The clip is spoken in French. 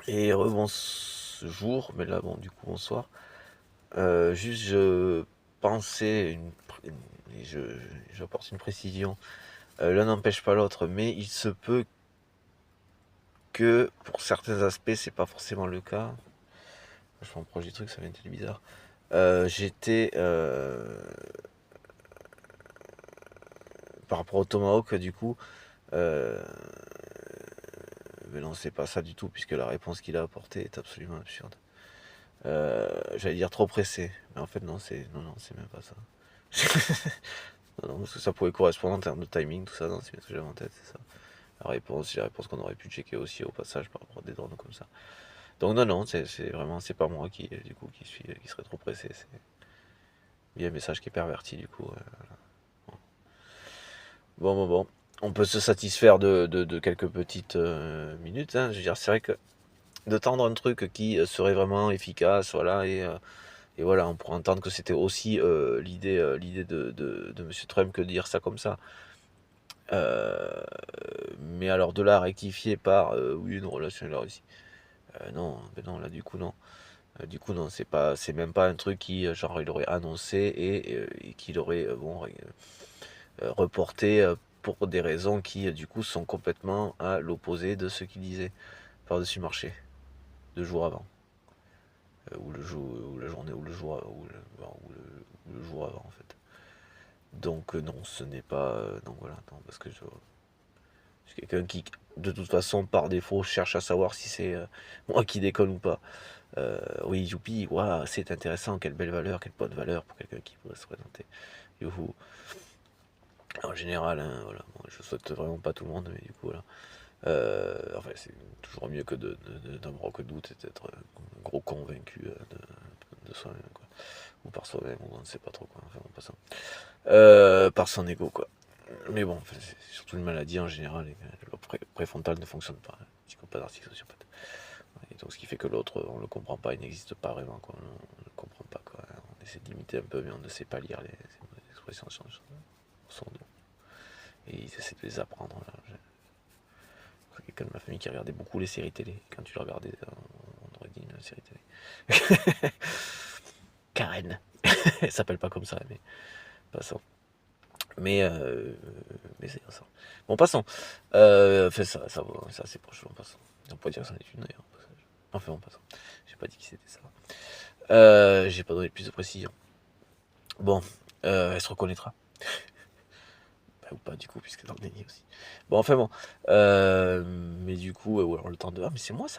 Et rebonjour, mais là bon du coup bonsoir. Juste je pensais et j'apporte une précision. L'un n'empêche pas l'autre, mais il se peut que pour certains aspects c'est pas forcément le cas. Je fais un projet truc, ça vient d'être bizarre. J'étais par rapport au Tomahawk du coup. euh, mais non, c'est pas ça du tout, puisque la réponse qu'il a apportée est absolument absurde. J'allais dire trop pressé, mais en fait non, c'est même pas ça. Non, non, parce que ça pouvait correspondre en termes de timing, tout ça, non, c'est bien ce que j'avais en tête, c'est ça. C'est la réponse qu'on aurait pu checker aussi au passage par rapport à des drones comme ça. Donc non, non, c'est vraiment, c'est pas moi qui, du coup, qui serait trop pressé, c'est il y a un message qui est perverti, du coup. Bon. On peut se satisfaire de quelques petites minutes, hein. Je veux dire, c'est vrai que de tendre un truc qui serait vraiment efficace, voilà, et voilà, on pourrait entendre que c'était aussi l'idée de Monsieur Trump que de dire ça comme ça. Euh, mais alors de là à rectifier par oui une relation là aussi. Non, ben non, là du coup non. Du coup non, c'est même pas un truc qui genre il aurait annoncé et qu'il aurait reporté pour des raisons qui du coup sont complètement à l'opposé de ce qu'il disait par-dessus marché 2 jours avant. Ou le jour ou la journée ou le jour ou le jour avant en fait. Donc non, ce n'est pas donc voilà, non, parce que je suis quelqu'un qui de toute façon par défaut cherche à savoir si c'est moi qui déconne ou pas. Oui, youpi, waouh, c'est intéressant, quelle belle valeur, quelle bonne valeur pour quelqu'un qui pourrait se présenter. Youhou. En général, hein, voilà, bon, je souhaite vraiment pas tout le monde, mais du coup voilà. Enfin, c'est toujours mieux que d'un broc doute et d'être un gros convaincu de soi-même, quoi. Ou par soi-même, ou on ne sait pas trop quoi, enfin, en passant. Par son ego, quoi. Mais bon, enfin, c'est surtout une maladie en général, et le lobe préfrontal ne fonctionne pas, hein. Psychopathe, narcissique, sociopathe. Et donc ce qui fait que l'autre, on le comprend pas, il n'existe pas vraiment, quoi. On le comprend pas, quoi. On essaie d'imiter un peu, mais on ne sait pas lire les expressions sur son dos. Et ils essaient de les apprendre, là. C'est quelqu'un de ma famille qui regardait beaucoup les séries télé. Quand tu le regardais, on aurait dit une série télé. Karen. Elle s'appelle pas comme ça, mais passons. Mais, c'est ça. Bon, passons. Enfin, ça c'est proche, bon, passons. On peut dire que c'en est une d'ailleurs. Enfin, bon, passons. J'ai pas dit qui c'était ça. J'ai pas donné plus de précision. Bon, elle se reconnaîtra. Bah, ou pas du coup, puisque dans le déni aussi. Bon, enfin bon. Mais du coup, ou alors le temps de. Ah, mais c'est moi ça.